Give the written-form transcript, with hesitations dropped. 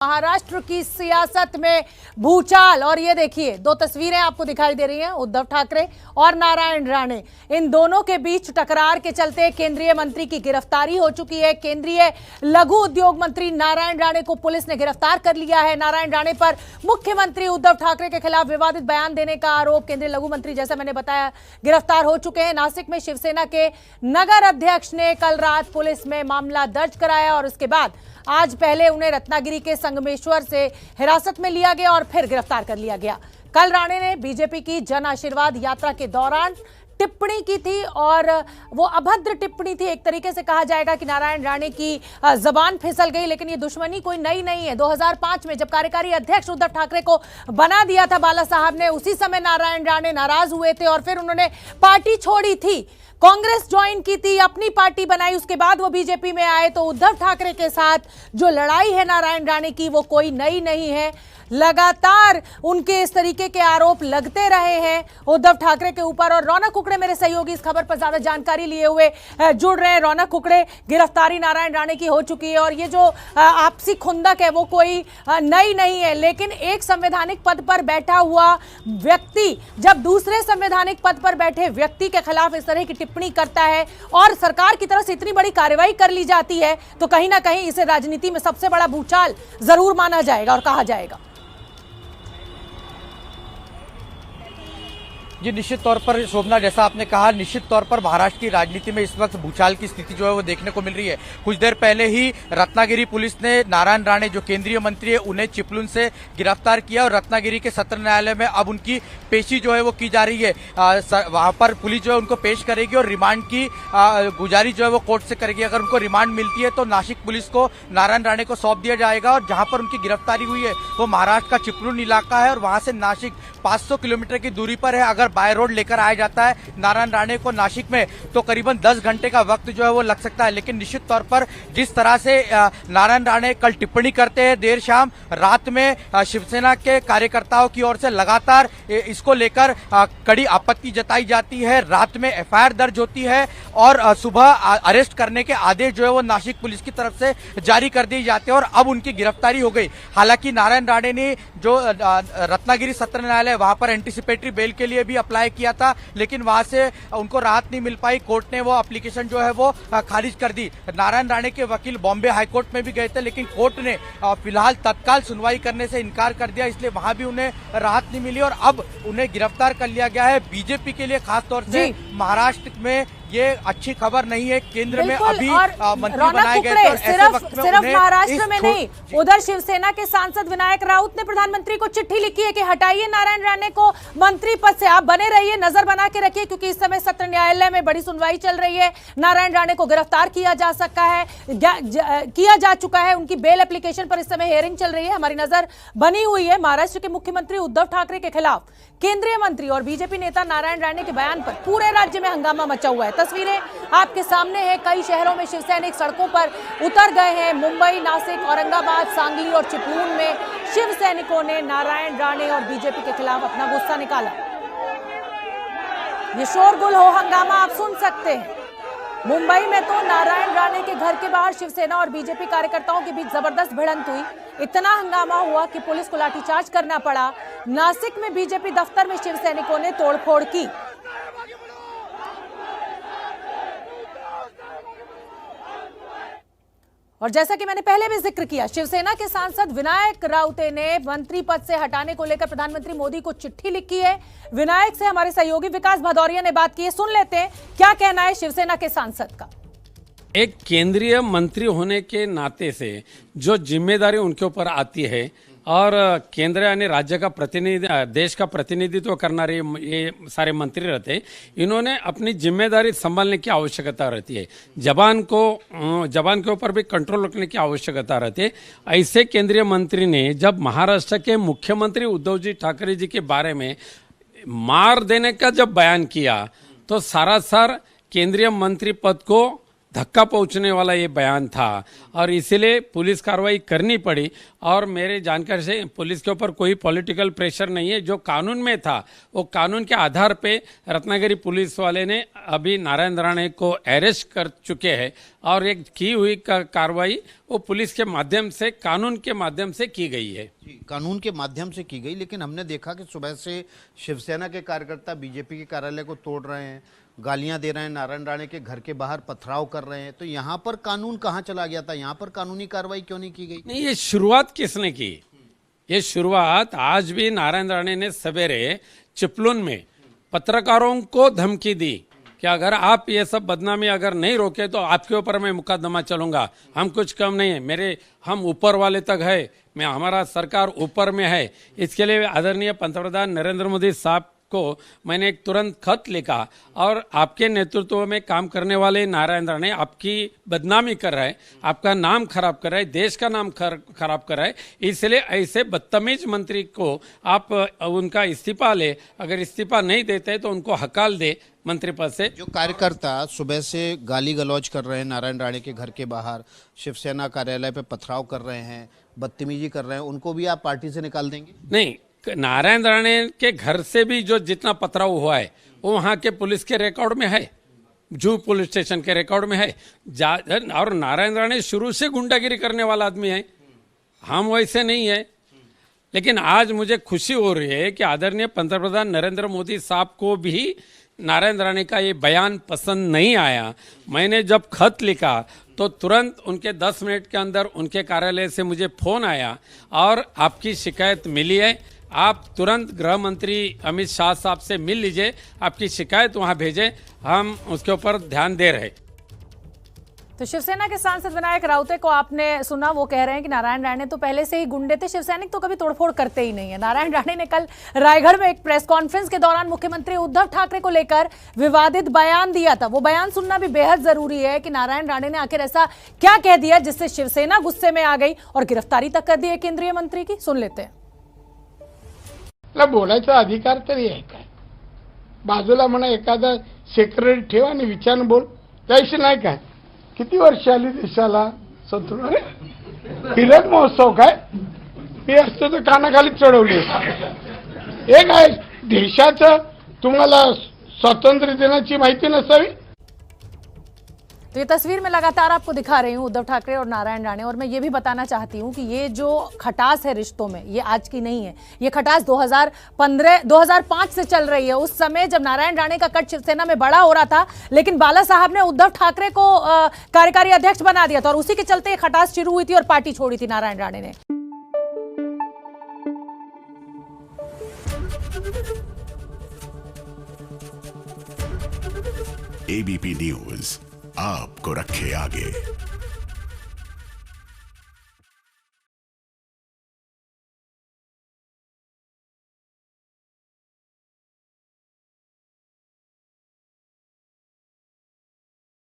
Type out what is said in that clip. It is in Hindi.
महाराष्ट्र की सियासत में भूचाल। और ये देखिए, दो तस्वीरें आपको दिखाई दे रही हैं, उद्धव ठाकरे और नारायण राणे। इन दोनों के बीच टकरार के चलते केंद्रीय मंत्री की गिरफ्तारी हो चुकी है। केंद्रीय लघु उद्योग मंत्री नारायण राणे को पुलिस ने गिरफ्तार कर लिया है। नारायण राणे पर मुख्यमंत्री उद्धव ठाकरे के खिलाफ विवादित बयान देने का आरोप। केंद्रीय लघु मंत्री, जैसा मैंने बताया, गिरफ्तार हो चुके हैं। नासिक में शिवसेना के नगर अध्यक्ष ने कल रात पुलिस में मामला दर्ज कराया और उसके बाद आज पहले उन्हें रत्नागिरी के संगमेश्वर से हिरासत में लिया गया और फिर गिरफ्तार कर लिया गया। कल राणे ने बीजेपी की जन आशीर्वाद यात्रा के दौरान टिप्पणी की थी और वो अभद्र टिप्पणी थी। एक तरीके से कहा जाएगा कि नारायण राणे की जबान फिसल गई, लेकिन ये दुश्मनी कोई नई नहीं है। 2005 में जब कार्यकारी अध्यक्ष उद्धव ठाकरे को बना दिया था बाला साहब ने, उसी समय नारायण राणे नाराज हुए थे और फिर उन्होंने पार्टी छोड़ी थी, कांग्रेस ज्वाइन की थी, अपनी पार्टी बनाई। उसके बाद वो बीजेपी में आए। तो उद्धव ठाकरे के साथ जो लड़ाई है नारायण राणे की, वो कोई नई नहीं है। लगातार उनके इस तरीके के आरोप लगते रहे हैं उद्धव ठाकरे के ऊपर। और रौनक कुकड़े मेरे सहयोगी इस खबर पर ज्यादा जानकारी लिए हुए जुड़ रहे हैं। रौनक कुकड़े, गिरफ्तारी नारायण राणे की हो चुकी है और ये जो आपसी खुंदक है वो कोई नई नहीं है, लेकिन एक संवैधानिक पद पर बैठा हुआ व्यक्ति जब दूसरे संवैधानिक पद पर बैठे व्यक्ति के खिलाफ इस तरह की टिप्पणी करता है और सरकार की तरफ से इतनी बड़ी कार्रवाई कर ली जाती है, तो कहीं ना कहीं इसे राजनीति में सबसे बड़ा भूचाल जरूर माना जाएगा और कहा जाएगा। जी, निश्चित तौर पर शोभना, जैसा आपने कहा, निश्चित तौर पर महाराष्ट्र की राजनीति में इस वक्त भूचाल की स्थिति जो है वो देखने को मिल रही है। कुछ देर पहले ही रत्नागिरी पुलिस ने नारायण राणे, जो केंद्रीय मंत्री है, उन्हें चिपलून से गिरफ्तार किया और रत्नागिरी के सत्र न्यायालय में अब उनकी पेशी जो है वो की जा रही है। वहां पर पुलिस जो है उनको पेश करेगी और रिमांड की गुजारिश जो है वो कोर्ट से करेगी। अगर उनको रिमांड मिलती है तो नासिक पुलिस को नारायण राणे को सौंप दिया जाएगा और जहां पर उनकी गिरफ्तारी हुई है वो महाराष्ट्र का चिपलून इलाका है और वहां से नासिक 500 किलोमीटर की दूरी पर है। अगर बाय रोड लेकर आया जाता है नारायण राणे को नासिक में तो करीबन 10 घंटे का वक्त जो है वो लग सकता है। लेकिन निश्चित तौर पर जिस तरह से नारायण राणे कल टिप्पणी करते हैं देर शाम, रात में शिवसेना के कार्यकर्ताओं की ओर से लगातार इसको लेकर कड़ी आपत्ति जताई जाती है। रात में एफआईआर दर्ज होती है और सुबह अरेस्ट करने के आदेश जो है वो नासिक पुलिस की तरफ से जारी कर दिए जाते हैं और अब उनकी गिरफ्तारी हो गई। हालांकि नारायण राणे ने जो रत्नागिरी सत्र न्यायालय, वहां पर एंटीसिपेटरी बेल के लिए भी अप्लाई किया था, लेकिन वहां से उनको राहत नहीं मिल पाई। कोर्ट ने वो एप्लीकेशन जो है वो खारिज कर दी। नारायण राणे के वकील बॉम्बे हाईकोर्ट में भी गए थे, लेकिन कोर्ट ने फिलहाल तत्काल सुनवाई करने से इनकार कर दिया, इसलिए वहां भी उन्हें राहत नहीं मिली और अब उन्हें गिरफ्तार कर लिया गया है। बीजेपी के लिए खासतौर से महाराष्ट्र में ये अच्छी खबर नहीं है। केंद्र में अभी मंत्री बनाए गए थे और ऐसे वक्त में सिर्फ महाराष्ट्र में नहीं, उधर शिवसेना के सांसद विनायक राउत ने प्रधानमंत्री को चिट्ठी लिखी है कि हटाइए नारायण राणे को मंत्री पद से, आप बने रहिए, नजर बना के रखिए, क्योंकि इस समय सत्र न्यायालय में बड़ी सुनवाई चल रही है। नारायण राणे को गिरफ्तार किया जा सकता है, किया जा चुका है। उनकी बेल एप्लीकेशन पर इस समय हियरिंग चल रही है। हमारी नजर बनी हुई है महाराष्ट्र के मुख्यमंत्री उद्धव ठाकरे के खिलाफ केंद्रीय मंत्री और बीजेपी नेता नारायण राणे के बयान पर पूरे राज्य में हंगामा मचा हुआ है। तस्वीरें आपके सामने हैं। कई शहरों में शिवसैनिक सड़कों पर उतर गए हैं। मुंबई, नासिक, औरंगाबाद, सांगली और चिपलून में शिव सैनिकों ने नारायण राणे और बीजेपी के खिलाफ अपना गुस्सा निकाला। ये शोरगुल हो हंगामा आप सुन सकते हैं। मुंबई में तो नारायण राणे के घर के बाहर शिवसेना और बीजेपी कार्यकर्ताओं के बीच जबरदस्त भिड़ंत हुई। इतना हंगामा हुआ कि पुलिस को लाठीचार्ज करना पड़ा। नासिक में बीजेपी दफ्तर में शिव सैनिकों ने तोड़फोड़ की। और जैसा कि मैंने पहले भी जिक्र किया, शिवसेना के सांसद विनायक राउते ने मंत्री पद से हटाने को लेकर प्रधानमंत्री मोदी को चिट्ठी लिखी है। विनायक से हमारे सहयोगी विकास भदौरिया ने बात की है, सुन लेते हैं क्या कहना है शिवसेना के सांसद का। एक केंद्रीय मंत्री होने के नाते से जो जिम्मेदारी उनके ऊपर आती है और केंद्र यानी राज्य का प्रतिनिधि, देश का प्रतिनिधित्व करना ये सारे मंत्री रहते हैं, इन्होंने अपनी जिम्मेदारी संभालने की आवश्यकता रहती है। जबान के ऊपर भी कंट्रोल रखने की आवश्यकता रहती है। ऐसे केंद्रीय मंत्री ने जब महाराष्ट्र के मुख्यमंत्री उद्धव जी ठाकरे जी के बारे में मार देने का जब बयान किया तो सरासर केंद्रीय मंत्री पद को धक्का पहुंचने वाला ये बयान था और इसीलिए पुलिस कार्रवाई करनी पड़ी। और मेरे जानकारी से पुलिस के ऊपर कोई पॉलिटिकल प्रेशर नहीं है, जो कानून में था वो कानून के आधार पे रत्नागिरी पुलिस वाले ने अभी नारायण राणे को अरेस्ट कर चुके हैं और एक की हुई कार्रवाई वो पुलिस के माध्यम से, कानून के माध्यम से की गई है। कानून के माध्यम से की गई, लेकिन हमने देखा कि सुबह से शिवसेना के कार्यकर्ता बीजेपी के कार्यालय को तोड़ रहे हैं, गालियां दे रहे हैं, नारायण राणे के घर के बाहर पथराव कर रहे हैं। तो यहाँ पर कानून कहाँ चला गया था? यहाँ पर कानूनी कार्रवाई क्यों नहीं की गई? नहीं, ये शुरुआत किसने की? ये शुरुआत आज भी नारायण राणे ने सवेरे चिपलुन में पत्रकारों को धमकी दी कि अगर आप ये सब बदनामी अगर नहीं रोके तो आपके ऊपर मैं मुकदमा चलूंगा। हम कुछ कम नहीं है, हम ऊपर वाले तक है, हमारा सरकार ऊपर में है। इसके लिए आदरणीय पंतप्रधान नरेंद्र मोदी साहब को मैंने एक तुरंत खत लिखा और आपके नेतृत्व में काम करने वाले नारायण राणे आपकी बदनामी कर रहा है, आपका नाम खराब कर रहा है, देश का नाम खराब कर रहा है। इसलिए ऐसे बदतमीज मंत्री को आप उनका इस्तीफा ले, अगर इस्तीफा नहीं देते तो उनको हकाल दे मंत्री पद से। जो कार्यकर्ता सुबह से गाली गलौज कर रहे हैं नारायण राणे के घर के बाहर, शिवसेना कार्यालय पे पथराव कर रहे हैं, बदतमीजी कर रहे हैं, उनको भी आप पार्टी से निकाल देंगे? नहीं, नारायण राणे के घर से भी जो जितना पथराव हुआ है वो वहां के पुलिस के रिकॉर्ड में है, जू पुलिस स्टेशन के रिकॉर्ड में है। और नारायण राणे शुरू से गुंडागिरी करने वाला आदमी है, हम वैसे नहीं है। लेकिन आज मुझे खुशी हो रही है कि आदरणीय पंतप्रधान नरेंद्र मोदी साहब को भी नारायण राणे का ये बयान पसंद नहीं आया। मैंने जब खत लिखा तो तुरंत उनके 10 मिनट के अंदर उनके कार्यालय से मुझे फोन आया और आपकी शिकायत मिली है, आप तुरंत गृह मंत्री अमित शाह साहब से मिल लीजिए, आपकी शिकायत वहां भेजें, हम उसके ऊपर ध्यान दे रहे। तो शिवसेना के सांसद विनायक राउते को आपने सुना, वो कह रहे हैं कि नारायण राणे तो पहले से ही गुंडे थे, शिवसैनिक तो कभी तोड़फोड़ करते ही नहीं है। नारायण राणे ने कल रायगढ़ में एक प्रेस कॉन्फ्रेंस के दौरान मुख्यमंत्री उद्धव ठाकरे को लेकर विवादित बयान दिया था। वो बयान सुनना भी बेहद जरूरी है कि नारायण राणे ने आखिर ऐसा क्या कह दिया जिससे शिवसेना गुस्से में आ गई और गिरफ्तारी तक कर दी है केंद्रीय मंत्री की। सुन लेते हैं। बोलायचा अधिकार तरी आहे काय? बाजूला म्हणा एखादा सेक्रेटरी ठेव आणि विचार बोल, त्याशी नाही काय? किती वर्ष आली देशाला संतुलन? हिरक महोत्सव काय? मी असतो तर कानाखाली चढवली। एक आहे देशाचं तुम्हाला स्वातंत्र्य दिनाची माहिती नसावी? तो ये तस्वीर में लगातार आपको दिखा रही हूँ उद्धव ठाकरे और नारायण राणे। और मैं ये भी बताना चाहती हूँ कि ये जो खटास है रिश्तों में, ये आज की नहीं है। ये खटास 2005 से चल रही है। उस समय जब नारायण राणे का कट शिवसेना में बड़ा हो रहा था, लेकिन बाला साहब ने उद्धव ठाकरे को कार्यकारी अध्यक्ष बना दिया था और उसी के चलते ये खटास शुरू हुई थी और पार्टी छोड़ी थी नारायण राणे ने। एबीपी न्यूज आपको रखे आगे।